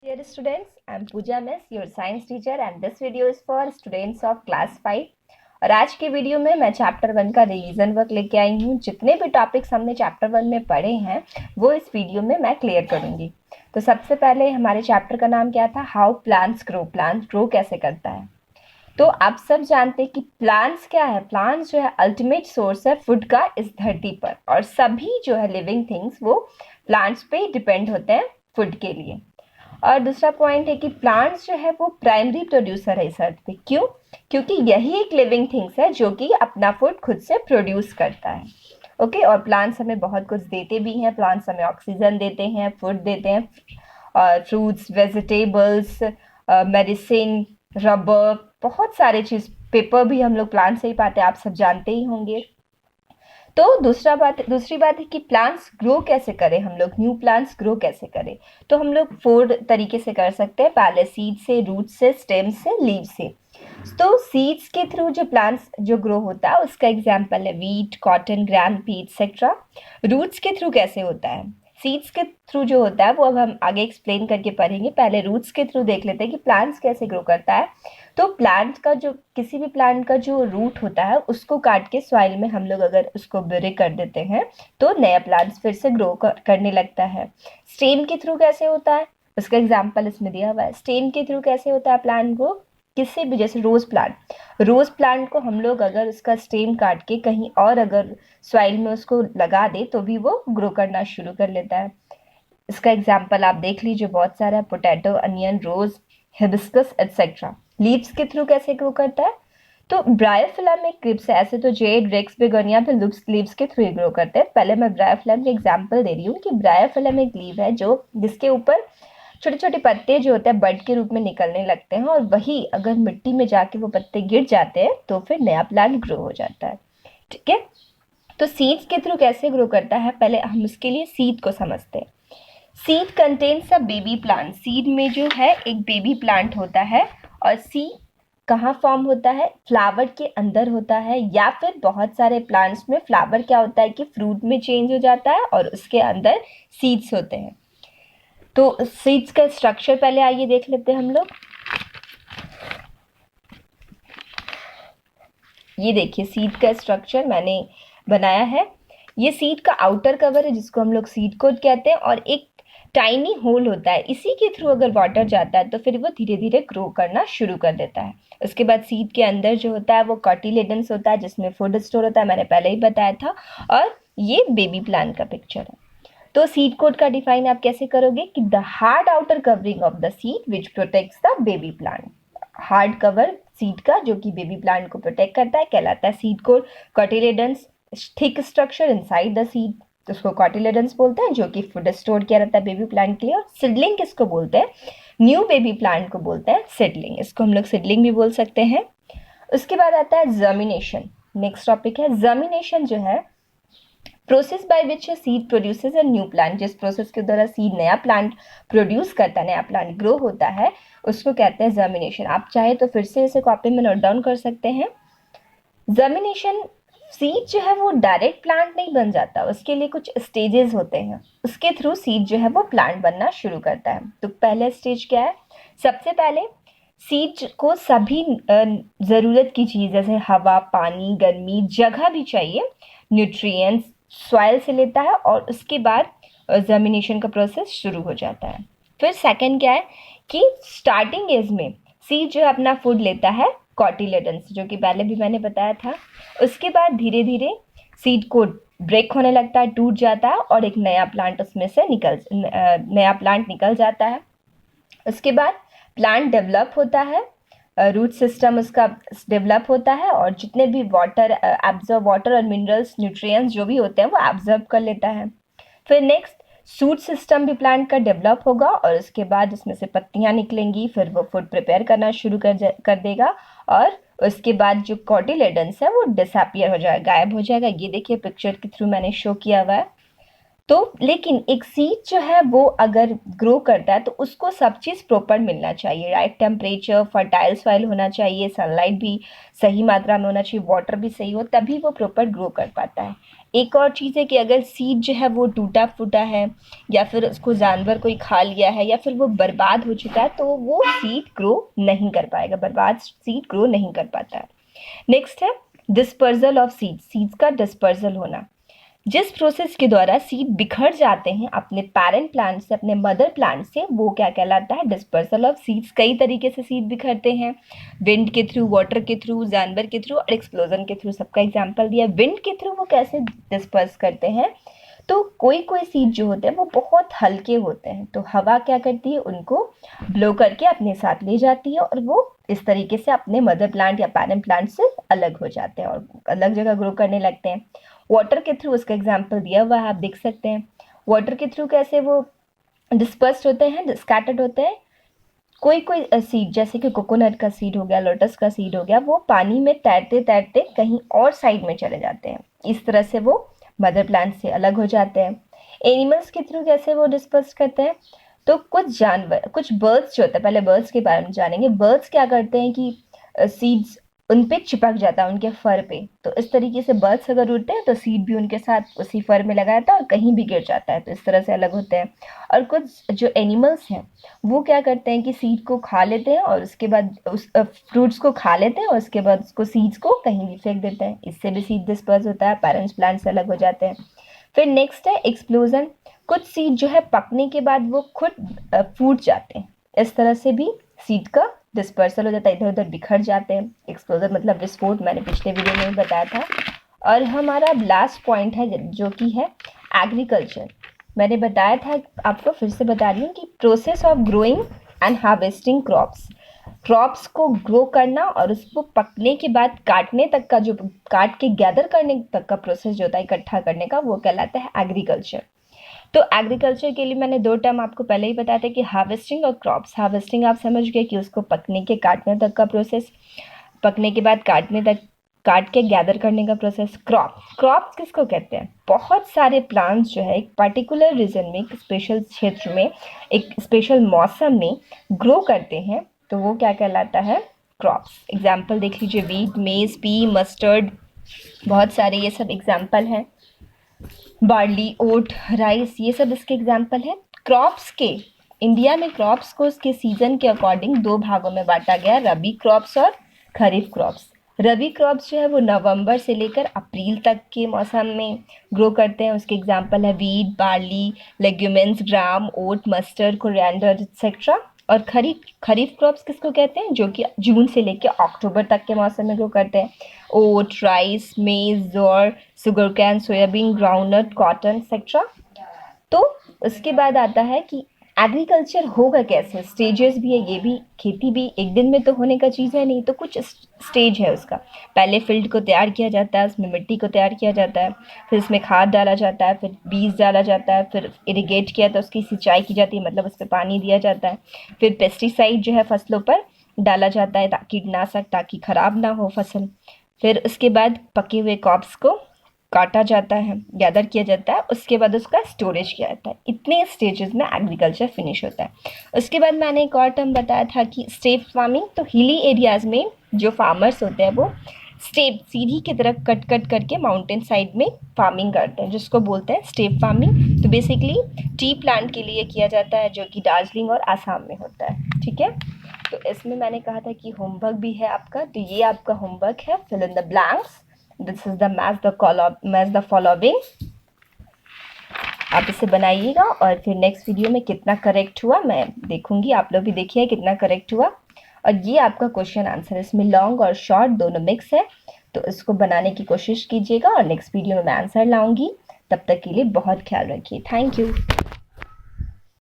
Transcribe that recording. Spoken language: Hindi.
Dear students, I am Pooja Miss, your science teacher and this video is for students of class 5। और आज के वीडियो में मैं चैप्टर 1 का रिवीजन वर्क लेके आई हूँ। जितने भी टॉपिक्स हमने चैप्टर 1 में पढ़े हैं वो इस वीडियो में मैं क्लियर करूँगी। तो सबसे पहले हमारे चैप्टर का नाम क्या था? How plants grow. Plant grow कैसे करता है। तो आप सब जानते हैं कि प्लांट्स क्या है। प्लांट्स जो है अल्टीमेट सोर्स है फूड का इस धरती पर, और सभी जो है लिविंग थिंग्स वो प्लांट्स पे डिपेंड होते हैं फूड के लिए। और दूसरा पॉइंट है कि प्लांट्स जो है वो प्राइमरी प्रोड्यूसर है इस अर्थ पे। क्यों? क्योंकि यही एक लिविंग थिंग्स है जो कि अपना फूड खुद से प्रोड्यूस करता है। ओके, और प्लांट्स हमें बहुत कुछ देते भी हैं। प्लांट्स हमें ऑक्सीजन देते हैं, फूड देते हैं, फ्रूट्स, वेजिटेबल्स, मेडिसिन, रबर, बहुत सारे चीज़, पेपर भी हम लोग प्लांट से ही पाते हैं, आप सब जानते ही होंगे। तो दूसरी बात है कि प्लांट्स ग्रो कैसे करें, हम लोग न्यू प्लांट्स ग्रो कैसे करें। तो हम लोग 4 तरीके से कर सकते हैं। पहले सीड से, रूट से, स्टेम से, लीव से। तो सीड्स के थ्रू जो प्लांट्स जो ग्रो होता है उसका एग्जांपल है वीट, कॉटन, ग्राम पी एक्सेट्रा। रूट्स के थ्रू कैसे होता है? सीड्स के थ्रू जो होता है वो अब हम आगे एक्सप्लेन करके पढ़ेंगे। पहले रूट्स के थ्रू देख लेते हैं कि प्लांट्स कैसे ग्रो करता है। तो प्लांट का जो किसी भी प्लांट का जो रूट होता है उसको काट के सॉइल में हम लोग अगर उसको बुरे कर देते हैं तो नया प्लांट्स फिर से ग्रो करने लगता है। स्टेम के थ्रू कैसे होता है उसका एग्जांपल इसमें दिया हुआ है। स्टेम के थ्रू कैसे होता है प्लांट ग्रो? किसी भी, जैसे रोज प्लांट को हम लोग अगर उसका स्टेम काट के कहीं और अगर सॉइल में उसको लगा दे तो भी वो ग्रो करना शुरू कर लेता है। इसका एग्जाम्पल आप देख लीजिए, बहुत सारा, पोटैटो, अनियन, रोज, हिबिस्कस एटसेट्रा। लीव्स के थ्रू कैसे ग्रो करता है? तो ब्रायोफिलम एक क्रिप्स है। ऐसे तो जेड, रेक्स, बेगोनिया पे लीव्स के थ्रू ग्रो करते हैं। पहले मैं ब्रायोफिलम के एग्जांपल दे रही हूँ कि ब्रायोफिलम एक लीव है जो जिसके ऊपर छोटे छोटे पत्ते जो होते हैं बड के रूप में निकलने लगते हैं, और वही अगर मिट्टी में जाके वो पत्ते गिर जाते हैं तो फिर नया प्लांट ग्रो हो जाता है। ठीक है, तो सीड्स के थ्रू कैसे ग्रो करता है, पहले हम उसके लिए सीड को समझते हैं। Seed contains a baby plant. Seed में जो है एक बेबी प्लांट होता है, और सीड कहाँ फॉर्म होता है? फ्लावर के अंदर होता है, या फिर बहुत सारे प्लांट्स में फ्लावर क्या होता है कि फ्रूट में चेंज हो जाता है और उसके अंदर सीड्स होते हैं। तो सीड्स का स्ट्रक्चर पहले आइए देख लेते हैं हम लोग। ये देखिए सीड का स्ट्रक्चर मैंने बनाया है। ये सीड का आउटर कवर है जिसको हम लोग सीड कोट कहते हैं, और एक टाइनी होल होता है, इसी के थ्रू अगर वाटर जाता है तो फिर वो धीरे धीरे ग्रो करना शुरू कर देता है। उसके बाद सीड के अंदर जो होता है वो कॉटिलेडन्स होता है जिसमें फूड स्टोर होता है, मैंने पहले ही बताया था। और ये बेबी प्लांट का पिक्चर है। तो सीड कोट का डिफाइन आप कैसे करोगे कि the hard outer covering of the seed which protects the baby plant. Hard cover seed का जो कि बेबी प्लांट को प्रोटेक्ट करता है कहलाता है seed coat. Cotyledons thick structure inside the seed, उसको कॉटिलेडन्स बोलते हैं, जो कि फूड स्टोर किया रहता है बेबी प्लांट के लिए। और सिडलिंग किसको बोलते हैं? न्यू बेबी प्लांट को बोलते हैं सिडलिंग। इसको हम लोग सिडलिंग भी बोल सकते हैं। उसके बाद आता है जर्मिनेशन। नेक्स्ट टॉपिक है जर्मिनेशन, जो है process by which seed produces a new plant. जिस प्रोसेस के द्वारा सीड नया प्लांट प्रोड्यूस करता है, नया प्लांट ग्रो होता है, उसको कहते हैं जर्मिनेशन। आप चाहे तो फिर से इसे कॉपी में नोट डाउन कर सकते हैं। जर्मिनेशन, सीड जो है वो डायरेक्ट प्लांट नहीं बन जाता, उसके लिए कुछ स्टेजेस होते हैं, उसके थ्रू सीड जो है वो प्लांट बनना शुरू करता है। तो पहला स्टेज क्या है? सबसे पहले सीड को सभी ज़रूरत की चीज़ जैसे हवा, पानी, गर्मी, जगह भी चाहिए, न्यूट्रिएंट्स सॉइल से लेता है, और उसके बाद जर्मिनेशन का प्रोसेस शुरू हो जाता है। फिर सेकंड क्या है कि स्टार्टिंग एज में सीड जो है अपना फूड लेता है कॉटिलेडन्स, जो कि पहले भी मैंने बताया था। उसके बाद धीरे धीरे सीड को ब्रेक होने लगता है, टूट जाता है, और एक नया प्लांट उसमें से नया प्लांट निकल जाता है। उसके बाद प्लांट डेवलप होता है, रूट सिस्टम उसका डेवलप होता है, और जितने भी वाटर और मिनरल्स, न्यूट्रिएंट्स जो भी होते हैं वो एब्जॉर्ब कर लेता है। फिर नेक्स्ट सूट सिस्टम भी प्लांट का डेवलप होगा, और उसके बाद उसमें से पत्तियां निकलेंगी, फिर वो फूड प्रिपेयर करना शुरू कर देगा, और उसके बाद जो कॉटिलेडन्स है वो डिसअपियर हो जाएगा, गायब हो जाएगा। ये देखिए पिक्चर के थ्रू मैंने शो किया हुआ है। तो लेकिन एक सीड जो है वो अगर ग्रो करता है तो उसको सब चीज़ प्रॉपर मिलना चाहिए, राइट टेम्परेचर, फर्टाइल सॉइल होना चाहिए, सनलाइट भी सही मात्रा में होना चाहिए, वाटर भी सही हो, तभी वो प्रॉपर ग्रो कर पाता है। एक और चीज़ है कि अगर सीड जो है वो टूटा फूटा है या फिर उसको जानवर कोई खा लिया है या फिर वो बर्बाद हो चुका है तो वो सीड ग्रो नहीं कर पाएगा, बर्बाद सीड ग्रो नहीं कर पाता है। नेक्स्ट है डिस्पर्जल ऑफ सीड, सीड्स का डिस्पर्जल होना। जिस प्रोसेस के द्वारा सीड बिखर जाते हैं अपने पेरेंट प्लांट से, अपने मदर प्लांट से, वो क्या कहलाता है? Dispersal of seeds. कई तरीके से सीड बिखरते हैं, विंड के थ्रू, वाटर के थ्रू, जानवर के थ्रू और एक्सप्लोजन के थ्रू। सबका एग्जाम्पल दिया। विंड के थ्रू वो कैसे डिस्पर्स करते हैं? तो कोई कोई सीड जो होते हैं वो बहुत हल्के होते हैं, तो हवा क्या करती है? उनको ब्लो करके अपने साथ ले जाती है और वो इस तरीके से अपने मदर प्लांट या पेरेंट प्लांट से अलग हो जाते हैं और अलग जगह ग्रो करने लगते हैं। वाटर के थ्रू उसका एग्जाम्पल दिया हुआ है, आप देख सकते हैं। वाटर के थ्रू कैसे वो डिस्पर्स्ड होते हैं, स्कैटर्ड होते हैं। कोई कोई सीड जैसे कि कोकोनट का सीड हो गया, लोटस का सीड हो गया, वो पानी में तैरते तैरते कहीं और साइड में चले जाते हैं। इस तरह से वो मदर प्लांट से अलग हो जाते हैं। एनिमल्स के थ्रू कैसे वो डिस्पर्स करते हैं? तो कुछ जानवर, कुछ बर्ड्स जो होते हैं, पहले बर्ड्स के बारे में जानेंगे। बर्ड्स क्या करते हैं कि सीड्स उन पे चिपक जाता है, उनके फर पे। तो इस तरीके से बर्ड्स अगर उड़ते हैं तो सीड भी उनके साथ उसी फर में लगा रहता है और कहीं भी गिर जाता है, तो इस तरह से अलग होते हैं। और कुछ जो एनिमल्स हैं वो क्या करते हैं कि सीड को खा लेते हैं और उसके बाद उस फ्रूट्स को खा लेते हैं और उसके बाद उसको सीड्स को कहीं भी फेंक देते हैं। इससे भी सीड डिस्पर्स होता है, पेरेंट्स प्लांट से अलग हो जाते हैं। फिर नेक्स्ट है एक्सप्लोजन। कुछ सीड जो है पकने के बाद वो खुद फूट जाते हैं, इस तरह से भी सीड का डिस्पर्सल हो जाता है, इधर उधर बिखर जाते हैं। एक्सप्लोजन मतलब विस्फोट, मैंने पिछले वीडियो में भी बताया था। और हमारा लास्ट पॉइंट है जो कि है एग्रीकल्चर। मैंने बताया था, आपको फिर से बता रही हूँ कि process of growing and harvesting crops. Crops को ग्रो करना और उसको पकने के बाद काटने तक का, जो काट के गैदर करने तक का प्रोसेस जो होता है इकट्ठा करने का, वो कहलाता है एग्रीकल्चर। तो एग्रीकल्चर के लिए मैंने दो टर्म आपको पहले ही बताया था कि हार्वेस्टिंग और क्रॉप्स। हार्वेस्टिंग आप समझ गए कि उसको पकने के काटने तक का प्रोसेस, पकने के बाद काटने तक, काट के गैदर करने का प्रोसेस। क्रॉप्स किसको कहते हैं? बहुत सारे प्लांट्स जो है एक पर्टिकुलर रीजन में, एक स्पेशल क्षेत्र में, एक स्पेशल मौसम में ग्रो करते हैं, तो वो क्या कहलाता है? क्रॉप्स। एग्जाम्पल देख लीजिए, वीट, मेज, पी, मस्टर्ड, बहुत सारे ये सब एग्जाम्पल हैं। बार्ली, ओट, राइस, ये सब इसके एग्जाम्पल हैं। क्रॉप्स के, इंडिया में क्रॉप्स को उसके सीजन के अकॉर्डिंग दो भागों में बांटा गया, रबी क्रॉप्स और खरीफ क्रॉप्स। रबी क्रॉप्स जो है वो नवंबर से लेकर अप्रैल तक के मौसम में ग्रो करते हैं। उसके एग्जाम्पल है वीट, बार्ली, लेग्यूमेंस, ग्राम, ओट, मस्टर्ड, कोरिएंडर एक्सेट्रा। और खरीफ क्रॉप्स किसको कहते हैं? जो कि जून से लेकर अक्टूबर तक के मौसम में ग्रो करते हैं। ओट, राइस, मेज, जौर, sugar cane, soybean, groundnut, cotton etcetera. तो उसके बाद आता है कि एग्रीकल्चर होगा कैसे, स्टेजेस भी है। ये भी, खेती भी एक दिन में तो होने का चीज़ है नहीं, तो कुछ स्टेज है उसका। पहले फील्ड को तैयार किया जाता है, उसमें मिट्टी को तैयार किया जाता है, फिर उसमें खाद डाला जाता है, फिर बीज डाला जाता है, फिर इरिगेट किया तो उसकी सिंचाई की जाती है, मतलब उस पर पानी दिया जाता है। फिर पेस्टिसाइड जो है फसलों पर डाला जाता है, कीटनाशक, ताकि ख़राब ना हो फसल। फिर उसके बाद पके हुए क्रॉप्स को काटा जाता है, गैदर किया जाता है, उसके बाद उसका स्टोरेज किया जाता है। इतने स्टेजेस में एग्रीकल्चर फिनिश होता है। उसके बाद मैंने एक और टर्म बताया था कि स्टेप फार्मिंग। तो हिली एरियाज़ में जो फार्मर्स होते हैं वो स्टेप, सीढ़ी की तरफ कट कट करके माउंटेन साइड में फार्मिंग करते हैं, जिसको बोलते हैं स्टेप फार्मिंग। तो बेसिकली टी प्लांट के लिए किया जाता है, जो कि दार्जिलिंग और आसाम में होता है। ठीक है, तो इसमें मैंने कहा था कि होमवर्क भी है आपका, तो ये आपका होमवर्क है, fill in the blanks. This is the match the following. आप इसे बनाइएगा और फिर नेक्स्ट वीडियो में कितना करेक्ट हुआ मैं देखूंगी, आप लोग भी देखिए कितना करेक्ट हुआ। और ये आपका क्वेश्चन आंसर, इसमें लॉन्ग और शॉर्ट दोनों मिक्स है, तो इसको बनाने की कोशिश कीजिएगा और नेक्स्ट वीडियो में मैं आंसर लाऊंगी। तब तक के लिए बहुत ख्याल रखिए। Thank you.